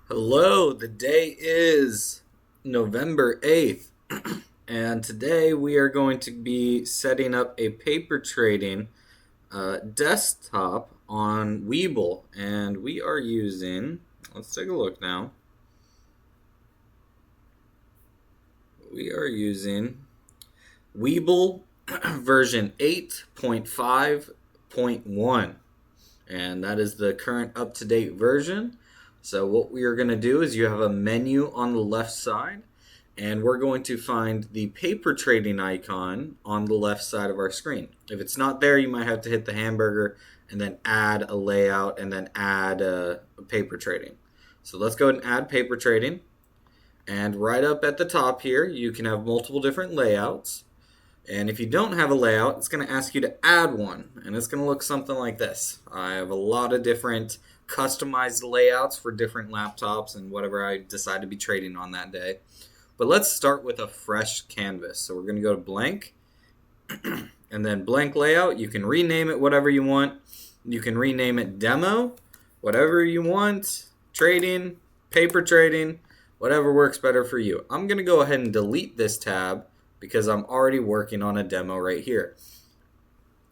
Hello, the day is November 8th, and today we are going to be setting up a paper trading desktop on Webull, and we are using, let's take a look now. We are using Webull version 8.5.1, and that is the current up-to-date version. So what we are going to do is you have a menu on the left side, and we're going to find the paper trading icon on the left side of our screen. If it's not there, you might have to hit the hamburger and then add a layout and then add a paper trading. So let's go ahead and add paper trading. And right up at the top here, you can have multiple different layouts. And if you don't have a layout, it's going to ask you to add one. And it's going to look something like this. I have a lot of different customized layouts for different laptops and whatever I decide to be trading on that day. But let's start with a fresh canvas. So we're going to go to blank and then blank layout. You can rename it whatever you want. You can rename it demo, whatever you want, trading, paper trading, whatever works better for you. I'm going to go ahead and delete this tab because I'm already working on a demo right here.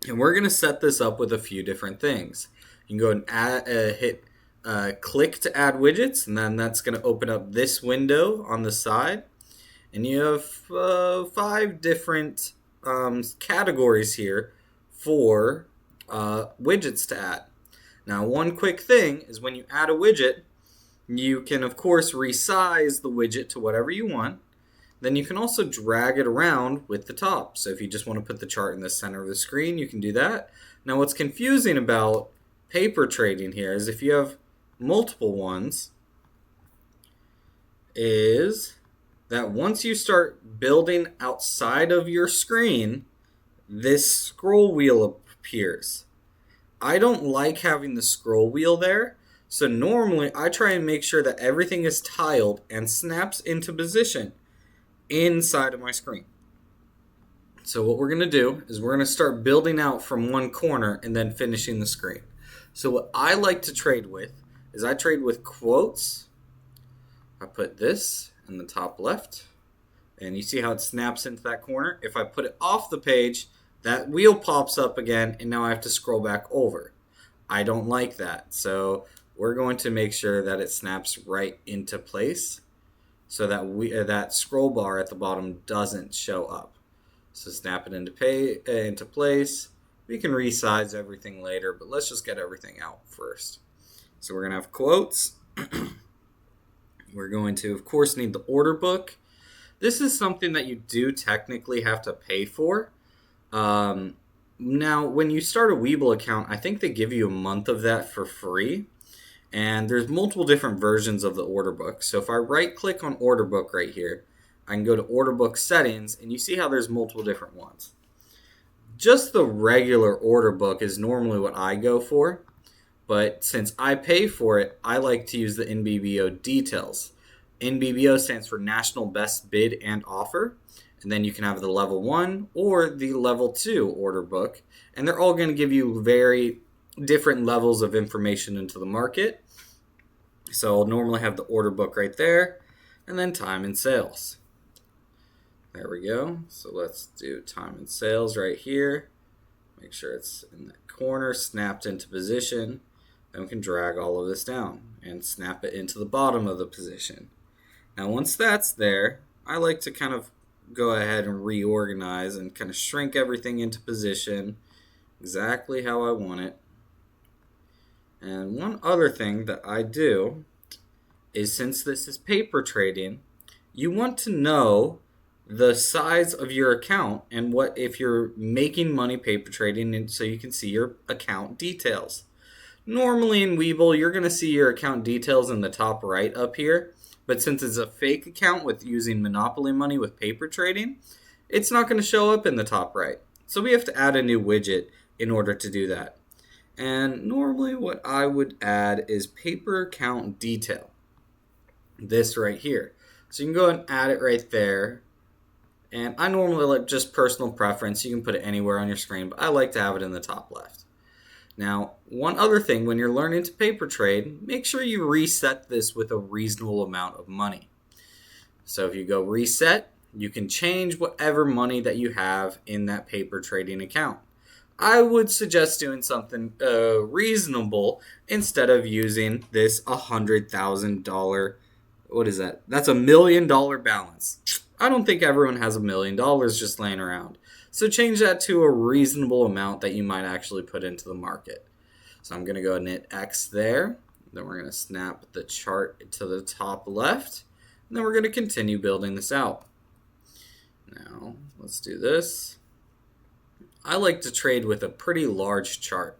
And we're going to set this up with a few different things. You can go and hit click to add widgets, and then that's going to open up this window on the side. And you have 5 different categories here for widgets to add. Now, one quick thing is when you add a widget, you can, of course, resize the widget to whatever you want. Then you can also drag it around with the top. So if you just want to put the chart in the center of the screen, you can do that. Now, what's confusing about paper trading here is if you have multiple ones, is that once you start building outside of your screen, this scroll wheel appears. I don't like having the scroll wheel there. So normally I try and make sure that everything is tiled and snaps into position inside of my screen. So what we're going to do is we're going to start building out from one corner and then finishing the screen. So what I like to trade with is I trade with quotes. I put this in the top left, and you see how it snaps into that corner. If I put it off the page, that wheel pops up again, and now I have to scroll back over. I don't like that. So we're going to make sure that it snaps right into place so that that scroll bar at the bottom doesn't show up. So snap it into place. We can resize everything later, but let's just get everything out first. So we're going to have quotes. We're going to, of course, need the order book. This is something that you do technically have to pay for. Now, when you start a Webull account, I think they give you a month of that for free. And there's multiple different versions of the order book. So if I right-click on order book right here, I can go to order book settings, and you see how there's multiple different ones. Just the regular order book is normally what I go for. But since I pay for it, I like to use the NBBO details. NBBO stands for National Best Bid and Offer. And then you can have the level 1 or the level 2 order book. And they're all going to give you very different levels of information into the market. So I'll normally have the order book right there. And then time and sales. There we go. So let's do time and sales right here. Make sure it's in that corner, snapped into position. Then we can drag all of this down and snap it into the bottom of the position. Now once that's there, I like to kind of go ahead and reorganize and kind of shrink everything into position exactly how I want it. And one other thing that I do is, since this is paper trading, you want to know the size of your account and what if you're making money paper trading, and so you can see your account details. Normally in Webull, you're going to see your account details in the top right up here, but since it's a fake account with using Monopoly money with paper trading, it's not going to show up in the top right. So we have to add a new widget in order to do that. And normally what I would add is paper account detail. This right here. So you can go and add it right there. And I normally like just personal preference. You can put it anywhere on your screen, but I like to have it in the top left. Now, one other thing when you're learning to paper trade, make sure you reset this with a reasonable amount of money. So if you go reset, you can change whatever money that you have in that paper trading account. I would suggest doing something reasonable instead of using this $100,000. What is that? That's $1 million balance. I don't think everyone has $1 million just laying around. So change that to a reasonable amount that you might actually put into the market. So I'm going to go ahead and hit X there. Then we're going to snap the chart to the top left. And then we're going to continue building this out. Now, let's do this. I like to trade with a pretty large chart.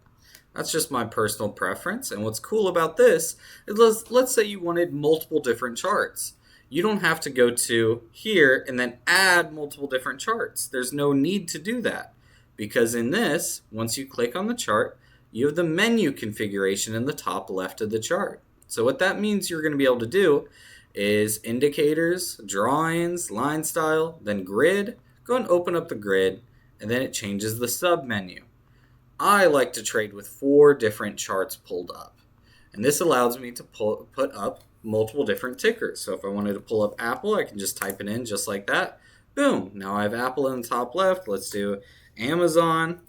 That's just my personal preference. And what's cool about this is let's say you wanted multiple different charts. You don't have to go to here and then add multiple different charts. There's no need to do that. Because in this, once you click on the chart, you have the menu configuration in the top left of the chart. So what that means you're going to be able to do is indicators, drawings, line style, then grid. Go and open up the grid, and then it changes the sub menu. I like to trade with 4 different charts pulled up, and this allows me to put up multiple different tickers. So if I wanted to pull up Apple, I can just type it in just like that. Boom, now I have Apple in the top left. Let's do Amazon,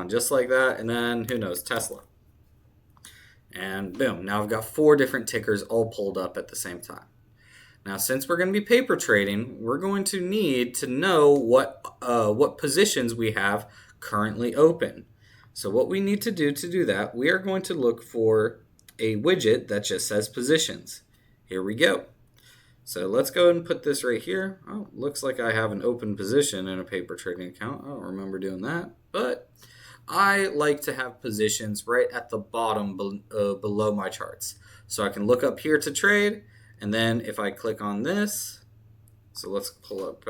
just like that, and then who knows, Tesla. And boom, now I've got 4 different tickers all pulled up at the same time. Now, since we're going to be paper trading, we're going to need to know what positions we have currently open. So what we need to do that, we are going to look for a widget that just says positions. Here we go. So let's go ahead and put this right here. Oh, looks like I have an open position in a paper trading account. I don't remember doing that, but I like to have positions right at the bottom below my charts. So I can look up here to trade, and then if I click on this, so let's pull up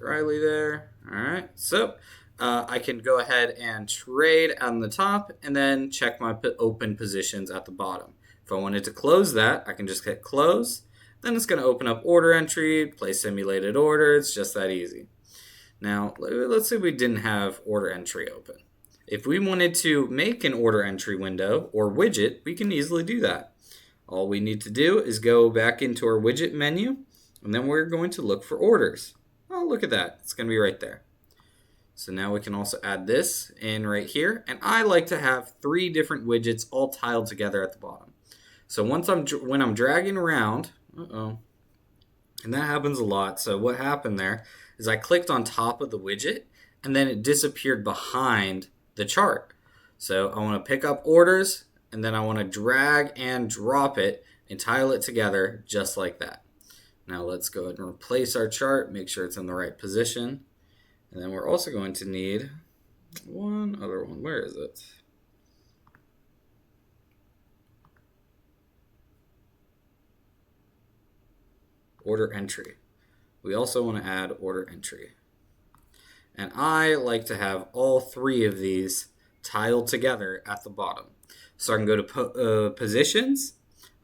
Riley there. All right, so I can go ahead and trade on the top and then check my open positions at the bottom. If I wanted to close that, I can just hit close. Then it's going to open up order entry, place simulated order. It's just that easy. Now, let's say we didn't have order entry open. If we wanted to make an order entry window or widget, we can easily do that. All we need to do is go back into our widget menu, and then we're going to look for orders. Oh, look at that. It's going to be right there. So now we can also add this in right here. And I like to have 3 different widgets all tiled together at the bottom. So when I'm dragging around, and that happens a lot. So what happened there is I clicked on top of the widget, and then it disappeared behind the chart. So I want to pick up orders, and then I want to drag and drop it and tile it together just like that. Now let's go ahead and replace our chart, make sure it's in the right position. And then we're also going to need one other one. Where is it? Order entry. We also want to add order entry. And I like to have all 3 of these tiled together at the bottom. So I can go to positions.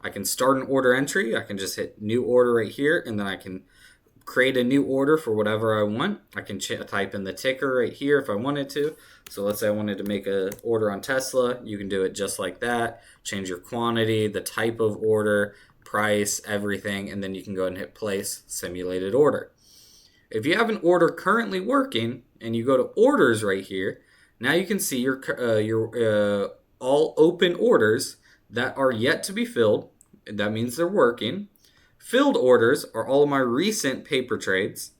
I can start an order entry. I can just hit new order right here, and then I can create a new order for whatever I want. I can type in the ticker right here if I wanted to. So let's say I wanted to make an order on Tesla. You can do it just like that. Change your quantity, the type of order, price, everything, and then you can go ahead and hit place simulated order. If you have an order currently working and you go to orders right here, now you can see your all open orders that are yet to be filled. That means they're working. Filled orders are all of my recent paper trades.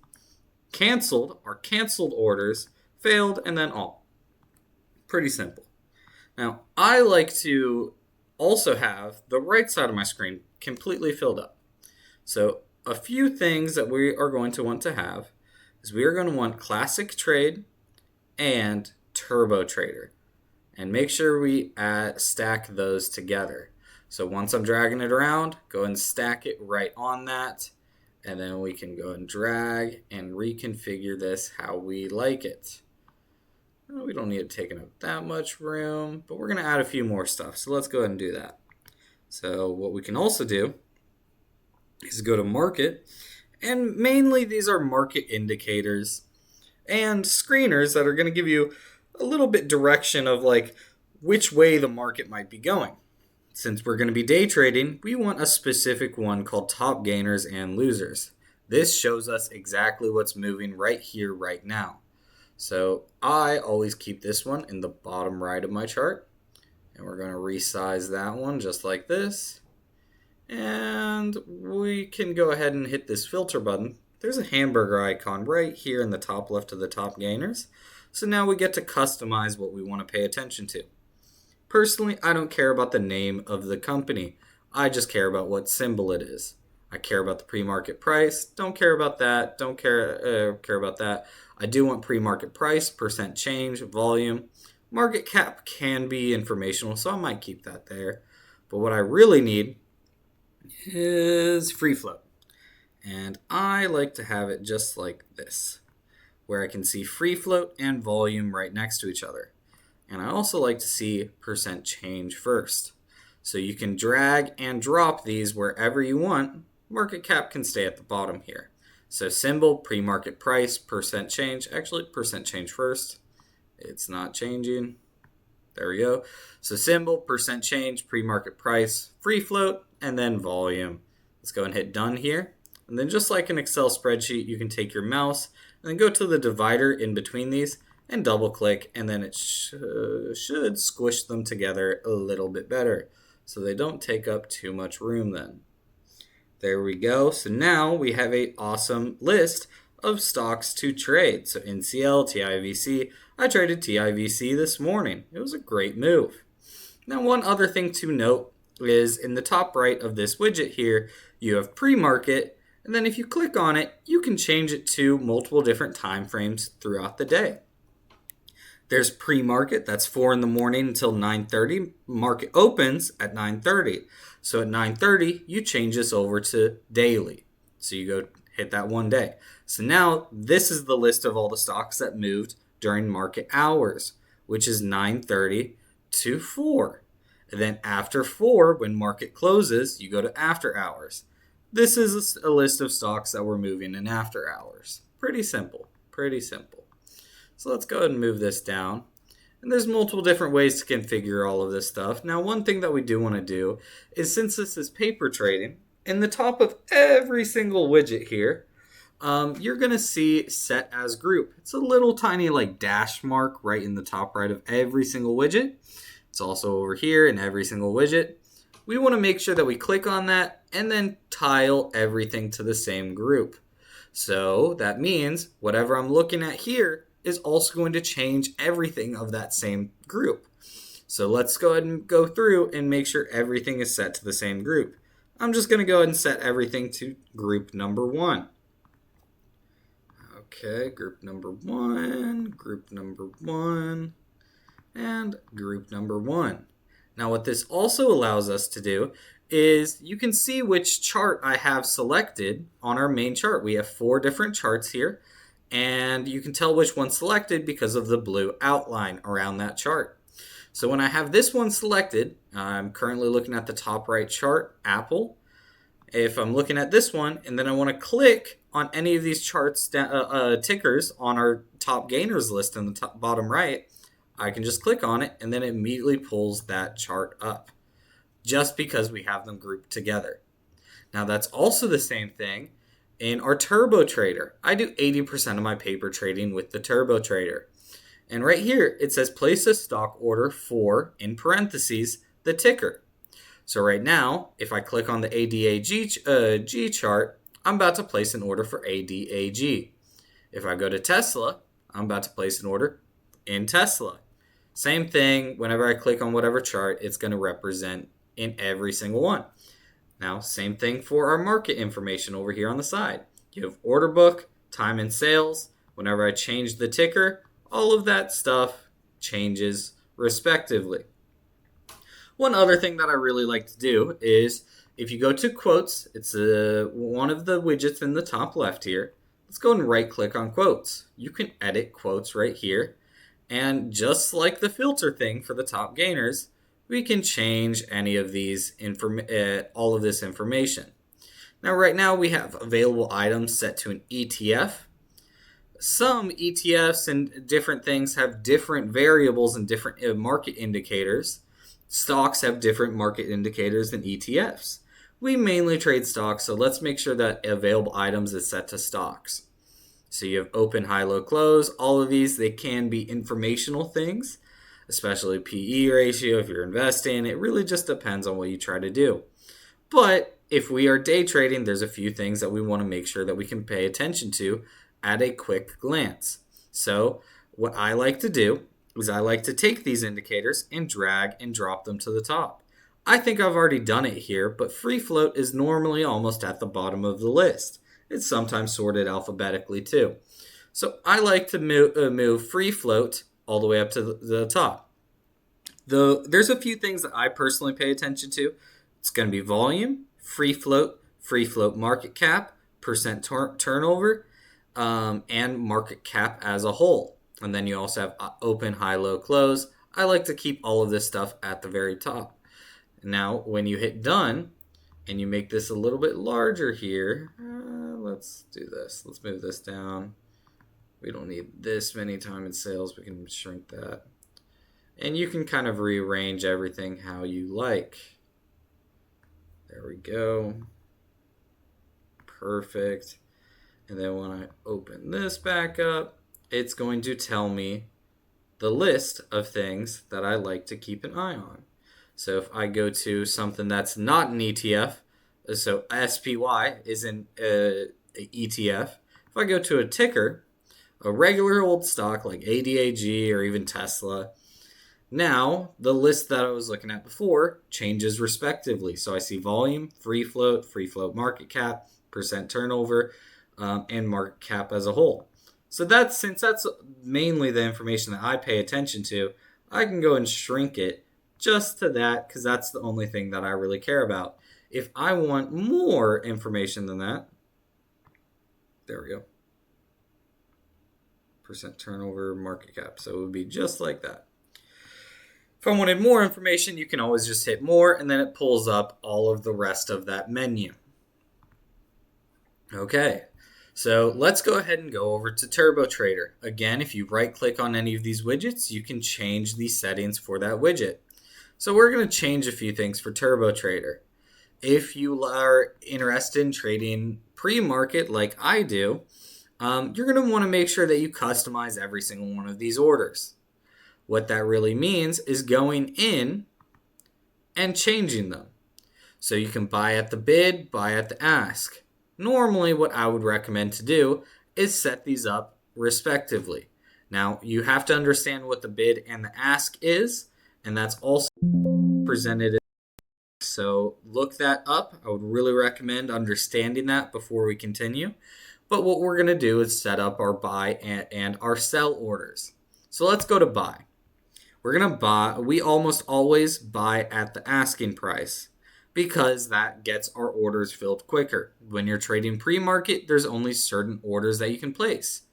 Canceled are canceled orders. Failed, and then all. Pretty simple. Now, I like to also have the right side of my screen completely filled up. So a few things that we are going to want to have is we are going to want classic trade and turbo trader. And make sure we stack those together. So once I'm dragging it around, go ahead and stack it right on that. And then we can go and drag and reconfigure this how we like it. We don't need it taking up that much room, but we're going to add a few more stuff. So let's go ahead and do that. So what we can also do is go to market. And mainly these are market indicators and screeners that are going to give you a little bit direction of like which way the market might be going. Since we're going to be day trading, we want a specific one called top gainers and losers. This shows us exactly what's moving right here, right now. So I always keep this one in the bottom right of my chart. And we're going to resize that one just like this. And we can go ahead and hit this filter button. There's a hamburger icon right here in the top left of the top gainers. So now we get to customize what we want to pay attention to. Personally, I don't care about the name of the company. I just care about what symbol it is. I care about the pre-market price. Don't care about that. Don't care about that. I do want pre-market price, percent change, volume. Market cap can be informational, so I might keep that there. But what I really need is free float. And I like to have it just like this, where I can see free float and volume right next to each other. And I also like to see percent change first. So you can drag and drop these wherever you want. Market cap can stay at the bottom here. So symbol, pre-market price, percent change. Actually, percent change first. It's not changing. There we go. So symbol, percent change, pre-market price, free float, and then volume. Let's go and hit done here. And then just like an Excel spreadsheet, you can take your mouse and then go to the divider in between these and double click, and then it should squish them together a little bit better so they don't take up too much room then. There we go. So now we have an awesome list of stocks to trade. So NCL, TIVC. I traded TIVC this morning. It was a great move. Now, one other thing to note is in the top right of this widget here, you have pre-market, and then if you click on it, you can change it to multiple different time frames throughout the day. There's pre-market, that's 4 in the morning until 9:30. Market opens at 9:30. So at 9:30, you change this over to daily. So you go hit that one day. So now this is the list of all the stocks that moved during market hours, which is 9:30 to 4. And then after 4, when market closes, you go to after hours. This is a list of stocks that were moving in after hours. Pretty simple, pretty simple. So let's go ahead and move this down. And there's multiple different ways to configure all of this stuff. Now, one thing that we do want to do is, since this is paper trading, in the top of every single widget here, you're going to see set as group. It's a little tiny like dash mark right in the top right of every single widget. It's also over here in every single widget. We want to make sure that we click on that and then tile everything to the same group. So that means whatever I'm looking at here is also going to change everything of that same group. So let's go ahead and go through and make sure everything is set to the same group. I'm just going to go ahead and set everything to group number 1. Okay, group number 1, group number 1, and group number 1. Now what this also allows us to do is you can see which chart I have selected on our main chart. We have 4 different charts here, and you can tell which one's selected because of the blue outline around that chart. So when I have this one selected, I'm currently looking at the top right chart, Apple. If I'm looking at this one and then I want to click on any of these charts, tickers on our top gainers list in the top bottom right, I can just click on it and then it immediately pulls that chart up just because we have them grouped together. Now that's also the same thing in our Turbo Trader. I do 80% of my paper trading with the Turbo Trader. And right here it says place a stock order for, in parentheses, the ticker. So right now, if I click on the ADAG G chart, I'm about to place an order for ADAG. If I go to Tesla, I'm about to place an order in Tesla. Same thing, whenever I click on whatever chart, it's going to represent in every single one. Now, same thing for our market information over here on the side. You have order book, time and sales. Whenever I change the ticker, all of that stuff changes respectively. One other thing that I really like to do is if you go to quotes, it's one of the widgets in the top left here. Let's go and right click on quotes. You can edit quotes right here. And just like the filter thing for the top gainers, we can change any of these all of this information. Now right now we have available items set to an ETF. some ETFs and different things have different variables and different market indicators. Stocks have different market indicators than ETFs. We mainly trade stocks, so let's make sure that available items is set to stocks. So you have open, high, low, close. All of these, they can be informational things, especially PE ratio if you're investing. It really just depends on what you try to do. But if we are day trading, there's a few things that we want to make sure that we can pay attention to at a quick glance. So what I like to do is I like to take these indicators and drag and drop them to the top. I think I've already done it here, but free float is normally almost at the bottom of the list. It's sometimes sorted alphabetically too. So I like to move free float all the way up to the top. There's a few things that I personally pay attention to. It's going to be volume, free float market cap, percent turnover, and market cap as a whole. And then you also have open, high, low, close. I like to keep all of this stuff at the very top. Now, when you hit done, and you make this a little bit larger here, let's do this. Let's move this down. We don't need this many time in sales. We can shrink that. And you can kind of rearrange everything how you like. There we go. Perfect. And then when I open this back up, it's going to tell me the list of things that I like to keep an eye on. So if I go to something that's not an ETF, so SPY is an ETF. If I go to a ticker, a regular old stock like ADAG or even Tesla, now the list that I was looking at before changes respectively. So I see volume, free float market cap, percent turnover, and market cap as a whole. So since that's mainly the information that I pay attention to, I can go and shrink it just to that because that's the only thing that I really care about. If I want more information than that, there we go. Percent turnover, market cap. So it would be just like that. If I wanted more information, you can always just hit more and then it pulls up all of the rest of that menu. Okay, so let's go ahead and go over to Turbo Trader. Again, if you right click on any of these widgets, you can change the settings for that widget. So we're going to change a few things for Turbo Trader. If you are interested in trading pre-market like I do, you're going to want to make sure that you customize every single one of these orders. What that really means is going in and changing them. So you can buy at the bid, buy at the ask. Normally what I would recommend to do is set these up respectively. Now you have to understand what the bid and the ask is, and that's also presented. So look that up. I would really recommend understanding that before we continue. But what we're going to do is set up our buy and our sell orders. So let's go to buy. We're going to buy. We almost always buy at the asking price because that gets our orders filled quicker. When you're trading pre-market, there's only certain orders that you can place.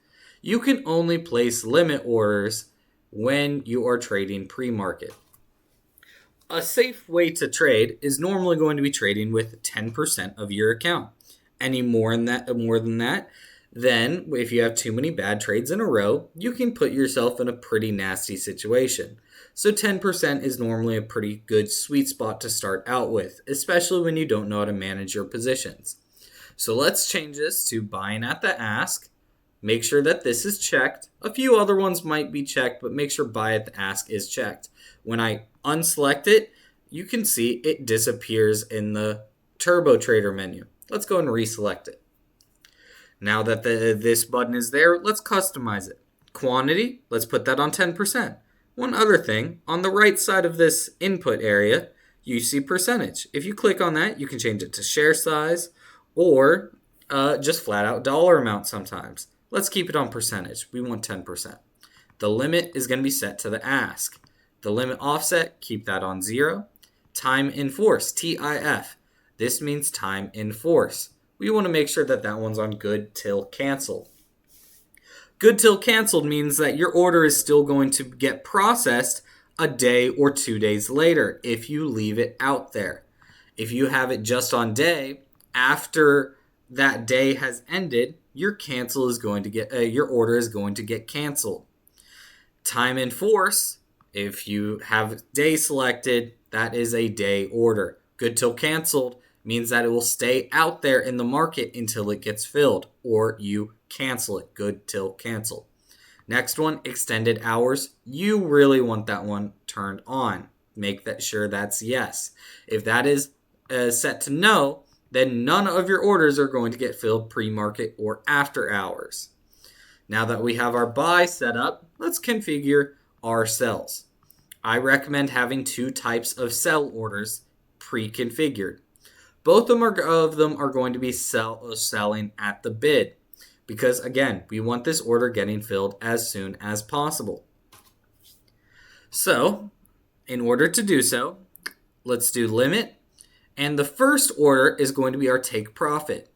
You can only place limit orders when you are trading pre-market. A safe way to trade is normally going to be trading with 10% of your account. Any more than that, then if you have too many bad trades in a row, you can put yourself in a pretty nasty situation. So 10% is normally a pretty good sweet spot to start out with, especially when you don't know how to manage your positions. So let's change this to buying at the ask. Make sure that this is checked. A few other ones might be checked, but make sure buy at the ask is checked. When I unselect it, you can see it disappears in the Turbo Trader menu. Let's go and reselect it. Now that this button is there, let's customize it. Quantity, let's put that on 10%. One other thing, on the right side of this input area, you see percentage. If you click on that, you can change it to share size or just flat out dollar amount sometimes. Let's keep it on percentage. We want 10%. The limit is going to be set to the ask. The limit offset, keep that on 0. Time in force, TIF. This means time in force. We want to make sure that that one's on good till canceled. Good till canceled means that your order is still going to get processed a day or 2 days later if you leave it out there. If you have it just on day, after that day has ended, your your order is going to get canceled. Time in force, if you have day selected, that is a day order. Good till canceled means that it will stay out there in the market until it gets filled, or you cancel it. Good till canceled. Next one, extended hours. You really want that one turned on. Make that sure that's yes. If that is set to no, then none of your orders are going to get filled pre-market or after hours. Now that we have our buy set up, let's configure our sells. I recommend having two types of sell orders pre-configured. Both of them are going to be selling at the bid because, again, we want this order getting filled as soon as possible. So, in order to do so, let's do limit. And the first order is going to be our take profit.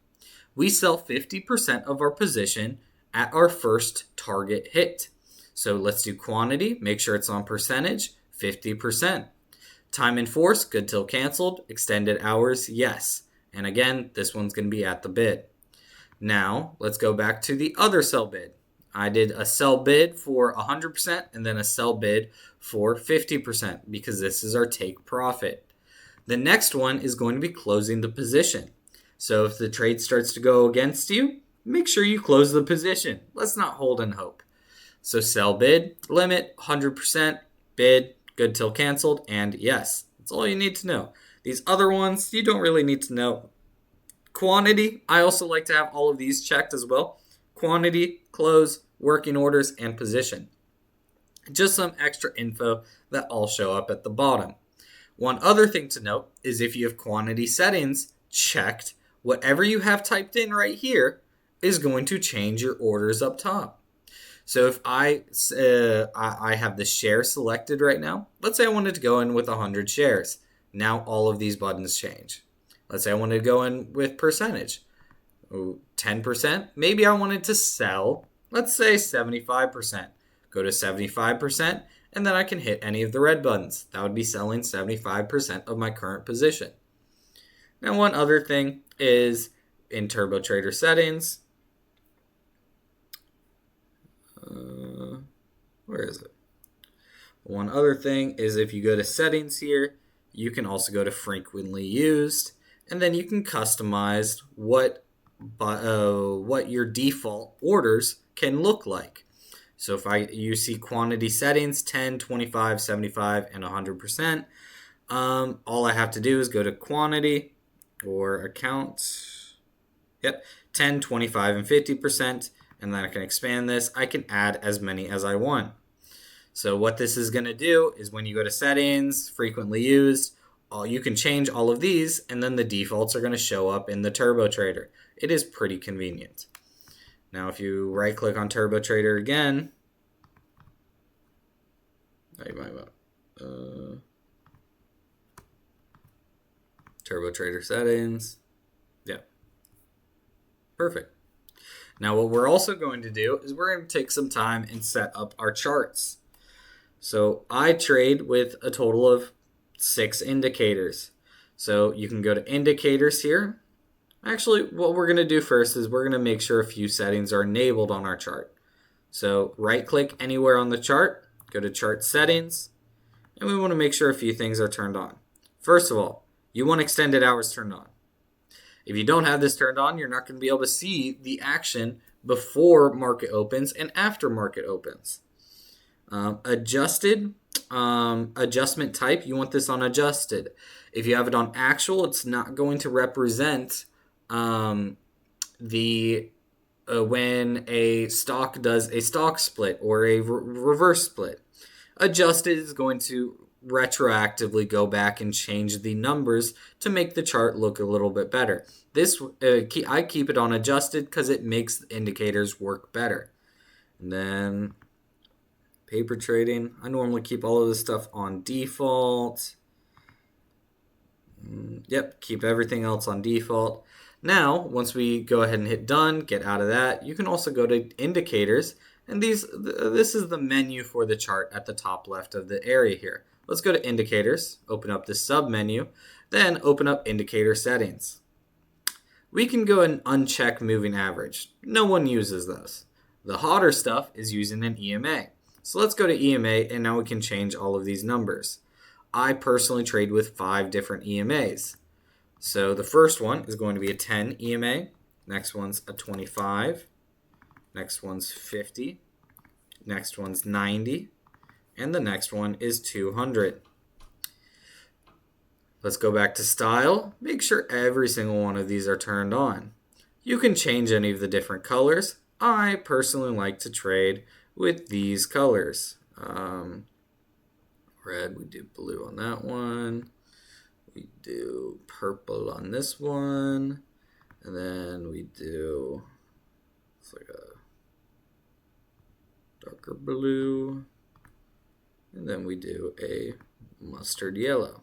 We sell 50% of our position at our first target hit. So let's do quantity, make sure it's on percentage, 50%. Time in force, good till canceled. Extended hours, yes. And again, this one's going to be at the bid. Now, let's go back to the other sell bid. I did a sell bid for 100% and then a sell bid for 50% because this is our take profit. The next one is going to be closing the position. So if the trade starts to go against you, make sure you close the position. Let's not hold and hope. So sell bid, limit, 100%, bid, good till canceled, and yes. That's all you need to know. These other ones, you don't really need to know. Quantity, I also like to have all of these checked as well. Quantity, close, working orders, and position. Just some extra info that all show up at the bottom. One other thing to note is if you have quantity settings checked, whatever you have typed in right here is going to change your orders up top. So if I have the share selected right now, let's say I wanted to go in with 100 shares. Now all of these buttons change. Let's say I wanted to go in with percentage, 10%. Maybe I wanted to sell, let's say 75%. Go to 75%. And then I can hit any of the red buttons. That would be selling 75% of my current position. Now, one other thing is in Turbo Trader settings. Where is it? One other thing is if you go to settings here, you can also go to frequently used, and then you can customize what your default orders can look like. So if you see quantity settings, 10, 25, 75, and 100%, all I have to do is go to quantity or account. Yep, 10, 25, and 50%, and then I can expand this. I can add as many as I want. So what this is going to do is when you go to settings, frequently used, you can change all of these, and then the defaults are going to show up in the Turbo Trader. It is pretty convenient. Now, if you right-click on Turbo Trader again, Turbo Trader settings, yeah, perfect. Now, what we're also going to do is we're going to take some time and set up our charts. So I trade with a total of 6 indicators. So you can go to indicators here. Actually, what we're going to do first is we're going to make sure a few settings are enabled on our chart. So right-click anywhere on the chart, go to chart settings, and we want to make sure a few things are turned on. First of all, you want extended hours turned on. If you don't have this turned on, you're not going to be able to see the action before market opens and after market opens. Adjustment type, you want this on adjusted. If you have it on actual, it's not going to represent when a stock does a stock split or a reverse split. Adjusted is going to retroactively go back and change the numbers to make the chart look a little bit better. This I keep it on adjusted because it makes the indicators work better. And then paper trading, I normally keep all of this stuff on default. Yep, keep everything else on default. Now, once we go ahead and hit done, get out of that, you can also go to indicators, and this is the menu for the chart at the top left of the area here. Let's go to indicators, open up this sub menu, then open up indicator settings. we can go and uncheck moving average. No one uses those. The hotter stuff is using an EMA. So let's go to EMA, and now we can change all of these numbers. I personally trade with 5 different EMAs. So the first one is going to be a 10 EMA. Next one's a 25. Next one's 50. Next one's 90. And the next one is 200. Let's go back to style. Make sure every single one of these are turned on. You can change any of the different colors. I personally like to trade with these colors. Red, we do blue on that one. We do purple on this one. And then we do, it's like a darker blue. And then we do a mustard yellow.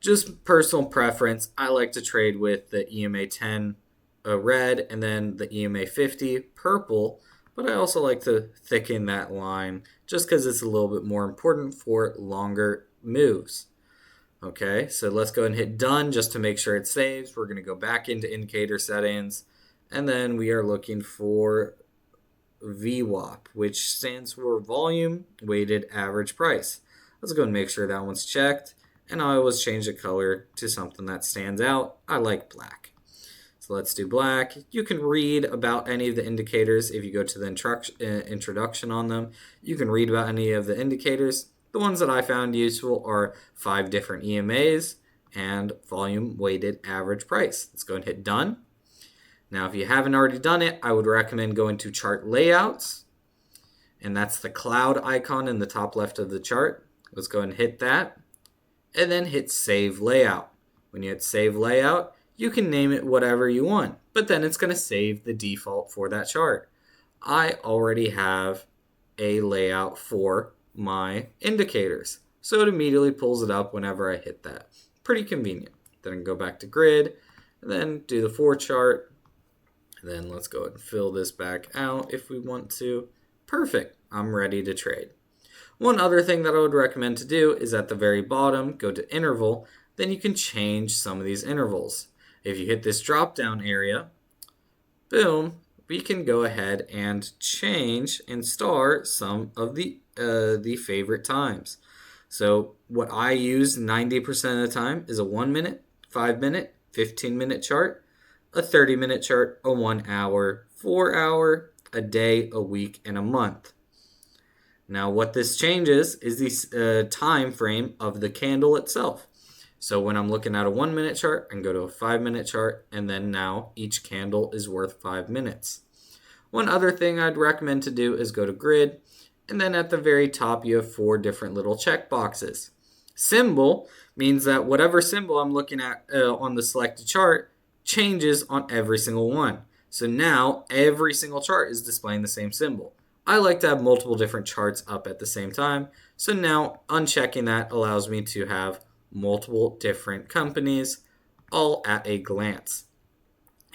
Just personal preference, I like to trade with the EMA 10 red and then the EMA 50 purple, but I also like to thicken that line just because it's a little bit more important for longer moves. Okay, so let's go and hit done just to make sure it saves. We're going to go back into indicator settings, and then we are looking for VWAP, which stands for volume weighted average price. Let's go and make sure that one's checked, and I always change the color to something that stands out. I like black. So let's do black. You can read about any of the indicators if you go to the introduction on them. You can read about any of the indicators. The ones that I found useful are 5 different EMAs and volume weighted average price. Let's go and hit done. Now, if you haven't already done it, I would recommend going to chart layouts, and that's the cloud icon in the top left of the chart. Let's go and hit that, and then hit save layout. When you hit save layout, you can name it whatever you want, but then it's going to save the default for that chart. I already have a layout for my indicators, so it immediately pulls it up whenever I hit that. Pretty convenient. Then I can go back to grid, and then do the 4 chart, and then let's go ahead and fill this back out if we want to. Perfect. I'm ready to trade. One other thing that I would recommend to do is at the very bottom, go to interval, then you can change some of these intervals. If you hit this drop down area, boom, we can go ahead and change and star some of the favorite times. So what I use 90% of the time is a 1 minute, 5 minute, 15 minute chart, a 30-minute chart, a 1 hour, 4 hour, a day, a week, and a month. Now what this changes is the time frame of the candle itself. So when I'm looking at a 1 minute chart, I can go to a 5 minute chart, and then now each candle is worth 5 minutes. One other thing I'd recommend to do is go to grid, and then at the very top you have 4 different little check boxes. Symbol means that whatever symbol I'm looking at on the selected chart changes on every single one. So now every single chart is displaying the same symbol. I like to have multiple different charts up at the same time, so now unchecking that allows me to have multiple different companies all at a glance.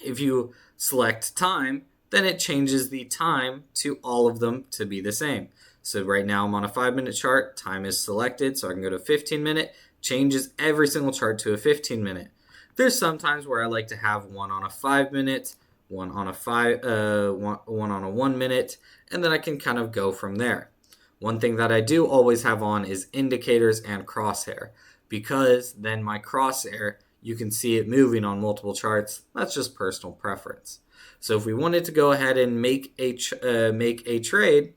If you select time, then it changes the time to all of them to be the same. So right now I'm on a 5 minute chart, time is selected, so I can go to 15 minute, changes every single chart to a 15 minute. There's some times where I like to have one on a 5 minute, one on a 1 minute, and then I can kind of go from there. One thing that I do always have on is indicators and crosshair, because then my crosshair, you can see it moving on multiple charts. That's just personal preference. So if we wanted to go ahead and make a trade,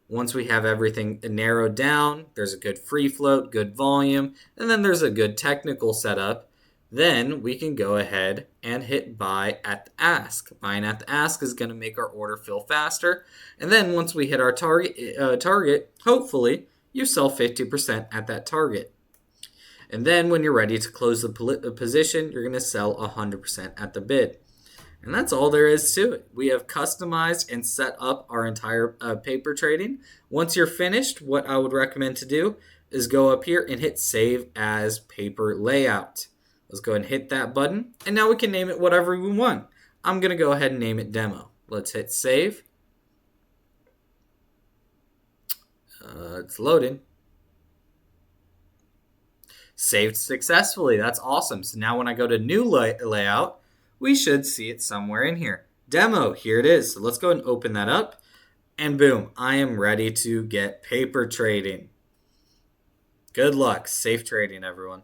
once we have everything narrowed down, there's a good free float, good volume, and then there's a good technical setup, then we can go ahead and hit buy at the ask. Buying at the ask is going to make our order fill faster. And then once we hit our target, hopefully you sell 50% at that target. And then when you're ready to close the position, you're going to sell 100% at the bid. And that's all there is to it. We have customized and set up our entire paper trading. Once you're finished, what I would recommend to do is go up here and hit save as paper layout. Let's go ahead and hit that button. And now we can name it whatever we want. I'm going to go ahead and name it demo. Let's hit save. It's loading. Saved successfully. That's awesome. So now when I go to new layout, we should see it somewhere in here. Demo, here it is. So let's go and open that up. And boom, I am ready to get paper trading. Good luck. Safe trading, everyone.